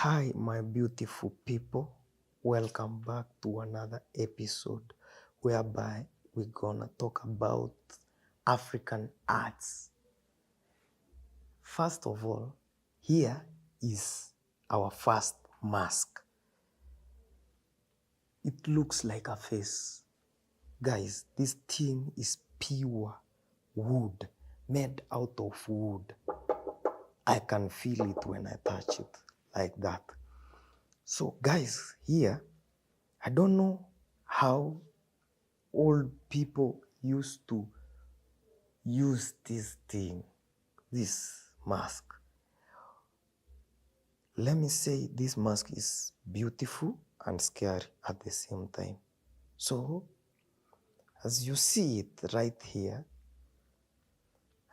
Hi, my beautiful people. Welcome back to another episode whereby we're gonna talk about African arts. First of all, here is our first mask. It looks like a face. Guys, this thing is pure wood, made out of wood. I can feel it when I touch it like that. So guys, here, I don't know how old people used to use this thing, this mask. Let me say this mask is beautiful and scary at the same time. So, as you see it right here,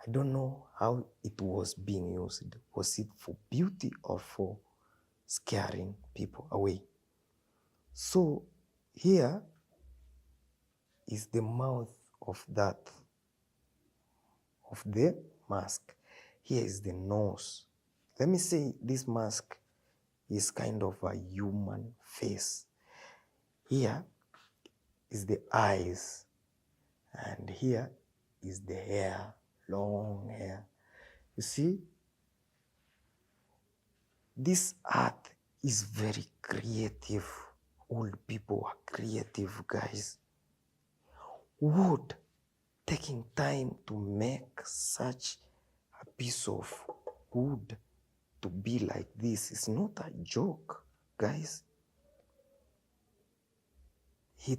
I don't know how it was being used. Was it for beauty or for scaring people away? So, here is the mouth of the mask. Here is the nose. Let me say this mask is kind of a human face. Here is the eyes, and here is the hair, long hair. You see, this art is very creative. Old people are creative, guys. Wood, taking time to make such a piece of wood to be like this is not a joke, guys. He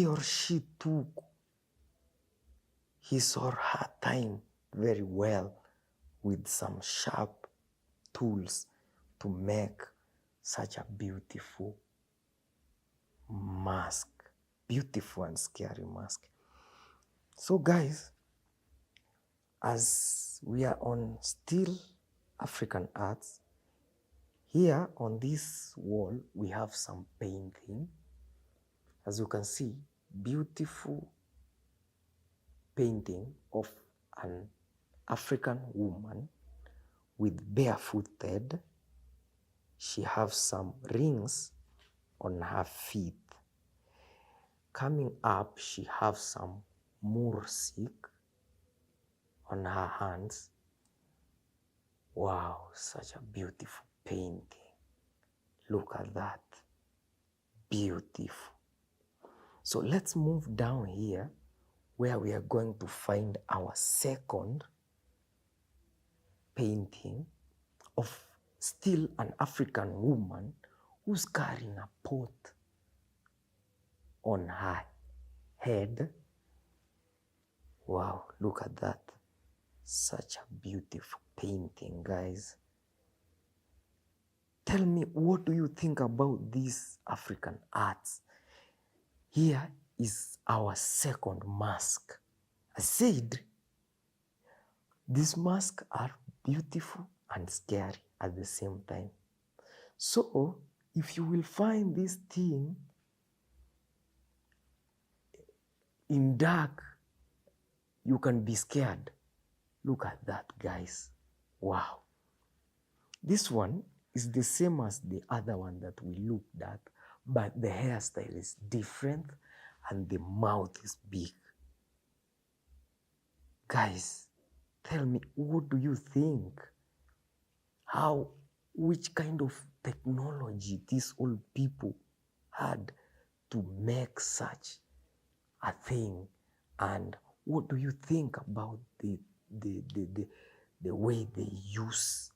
or she took his or her time very well with some sharp tools to make such a beautiful mask, beautiful and scary mask. So guys, as we are on still African arts, here on this wall we have some painting. As you can see, beautiful painting of an African woman with barefooted. She has some rings on her feet. Coming up, she has some mursik on her hands. Wow, such a beautiful painting. Look at that. Beautiful. So let's move down here where we are going to find our second painting of still an African woman who's carrying a pot on her head. Wow, look at that. Such a beautiful painting, guys. Tell me, what do you think about these African arts? Here is our second mask. I said, these masks are beautiful and scary at the same time. So, if you will find this thing in dark, you can be scared. Look at that, guys. Wow. This one is the same as the other one that we looked at, but the hairstyle is different and the mouth is big. Guys, tell me, what do you think? Which kind of technology these old people had to make such a thing? And what do you think about the way they used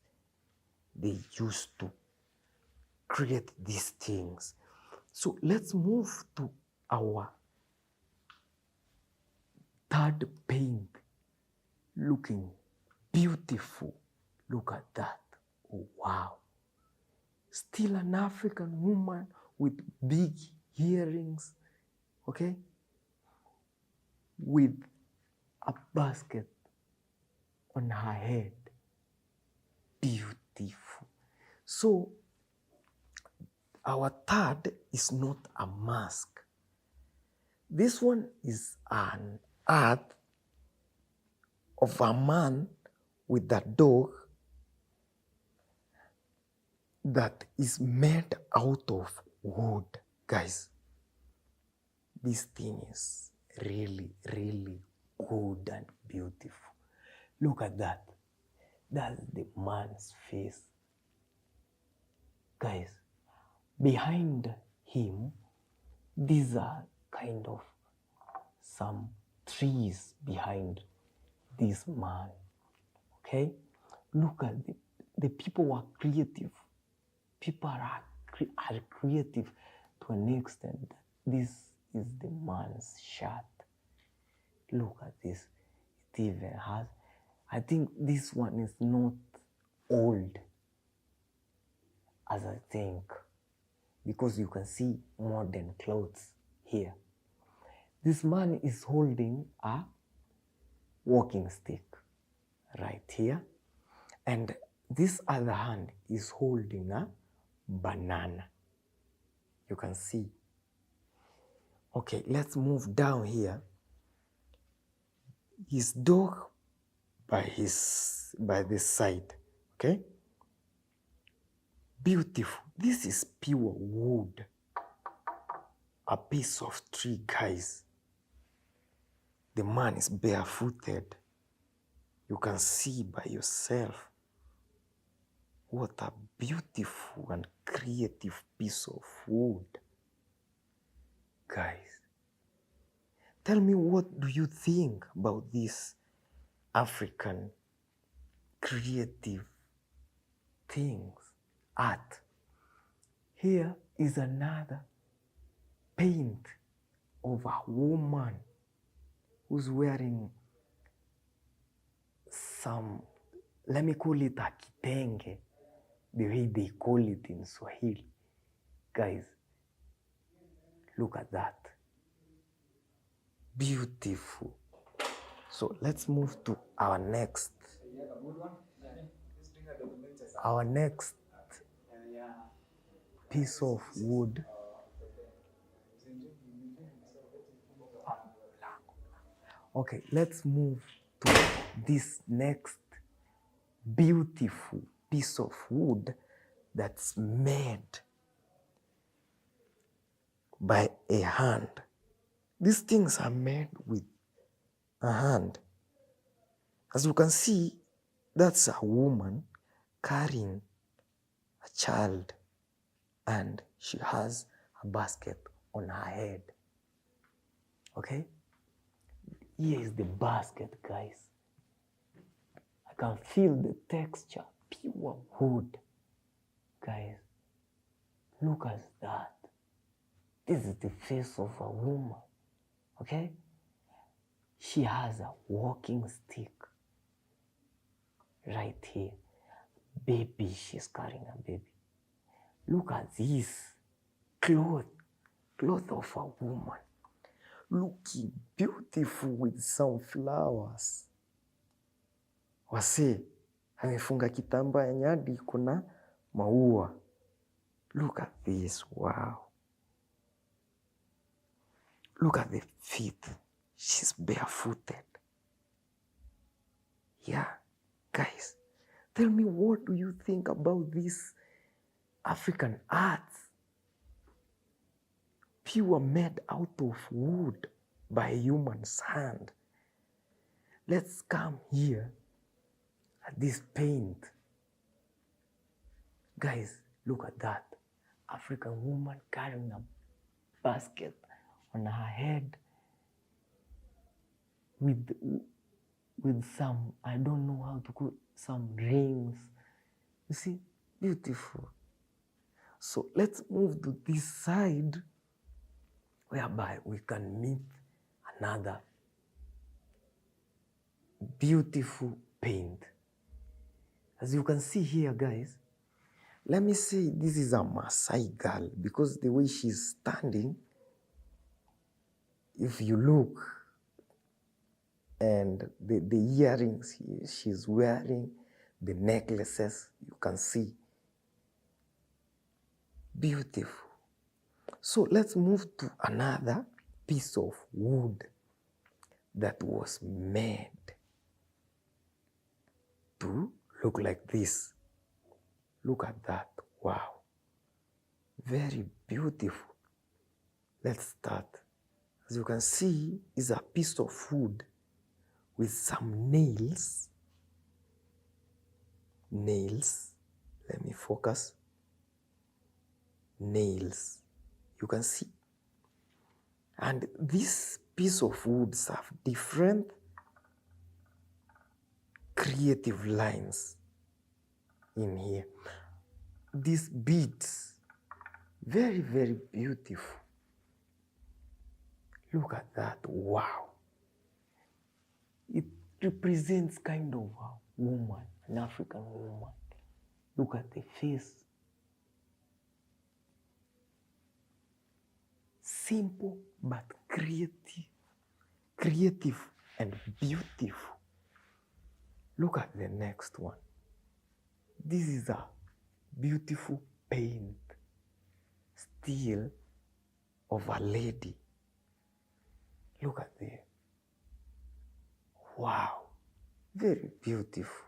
to create these things? So let's move to our third paint, looking beautiful. Look at that. Oh, wow. Still an African woman with big earrings, okay? With a basket on her head. Beautiful. So, our third is not a mask. This one is an art of a man with a dog that is made out of wood. Guys, this thing is really, really good and beautiful. Look at that. That's the man's face. Guys, behind him, these are kind of some trees behind this man. Okay? Look at the people are creative. People are creative to an extent. This is the man's shirt. Look at this. It even has, I think this one is not old, as I think, because you can see modern clothes here. This man is holding a walking stick right here, and this other hand is holding a banana. You can see. Okay, let's move down here. His dog by this side. Okay, beautiful. This is pure wood, a piece of tree, guys. The man is barefooted. You can see by yourself. What a beautiful and creative piece of wood. Guys, tell me, what do you think about this African creative things, art? Here is another paint of a woman who's wearing some, let me call it a kitenge, the way they call it in Swahili. Guys, look at that. Beautiful. So let's move to our next piece of wood. Okay, let's move to this next beautiful piece of wood that's made by a hand. These things are made with a hand. As you can see, that's a woman carrying a child, and she has a basket on her head. Okay? Here is the basket, guys. I can feel the texture, pure wood. Guys, look at that. This is the face of a woman. Okay? She has a walking stick right here. Baby, she's carrying a baby. Look at this cloth of a woman, looking beautiful with some flowers. Wase, amefunga kitambaa yenye hadi kuna maua. Look at this, wow. Look at the feet. She's barefooted. Yeah, guys, tell me, what do you think about this African art? Pure, made out of wood by a human's hand. Let's come here at this paint. Guys, look at that. African woman carrying a basket on her head with some, I don't know how to call, some rings. You see, beautiful. So let's move to this side, whereby we can meet another beautiful paint. As you can see here, guys, let me say this is a Maasai girl, because the way she's standing, if you look, and the earrings she's wearing, the necklaces, you can see. Beautiful. So let's move to another piece of wood that was made to look like this. Look at that. Wow. Very beautiful. Let's start. As you can see, is a piece of wood with some nails. Nails. Let me focus. Nails. You can see. And this piece of wood have different creative lines in here. These beads, very, very beautiful. Look at that, wow. It represents kind of a woman, an African woman. Look at the face. Simple but creative and beautiful. Look at the next one. This is a beautiful paint, still of a lady. Look at there. Wow, very beautiful.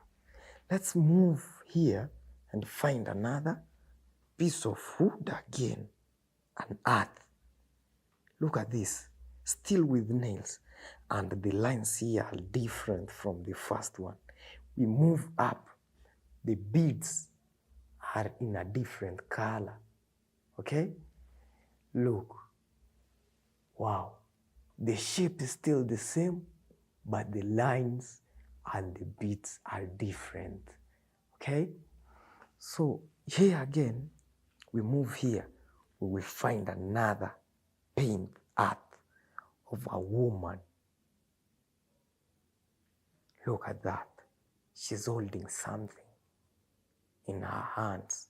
Let's move here and find another piece of wood again, an earth. Look at this, still with nails, and the lines here are different from the first one. We move up, the beads are in a different color, okay? Look, wow, the shape is still the same, but the lines and the beads are different, okay? So here again, we move here, we will find another paint art of a woman. Look at that. She's holding something in her hands.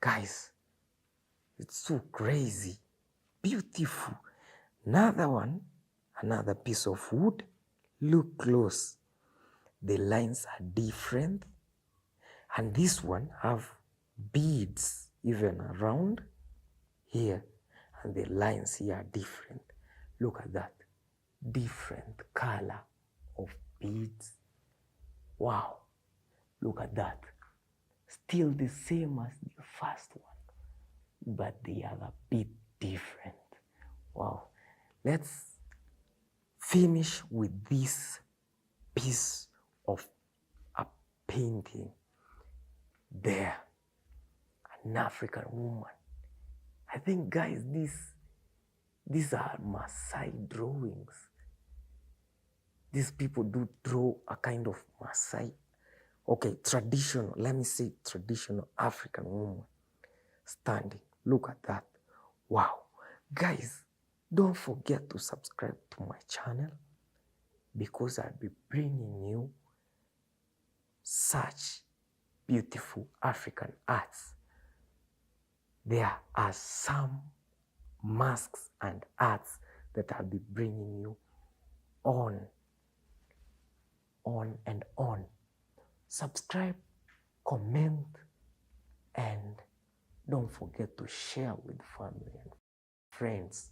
Guys, it's so crazy, beautiful. Another one, another piece of wood. Look close. The lines are different. And this one have beads even around here. And the lines here are different. Look at that. Different color of beads. Wow. Look at that. Still the same as the first one, but they are a bit different. Wow. Let's finish with this piece of a painting there. An African woman. I think, guys, these are Maasai drawings. These people do draw a kind of Maasai, okay, traditional, let me say traditional African woman standing. Look at that. Wow. Guys, don't forget to subscribe to my channel because I'll be bringing you such beautiful African arts. There are some masks and arts that I'll be bringing you on and on. Subscribe, comment, and don't forget to share with family and friends.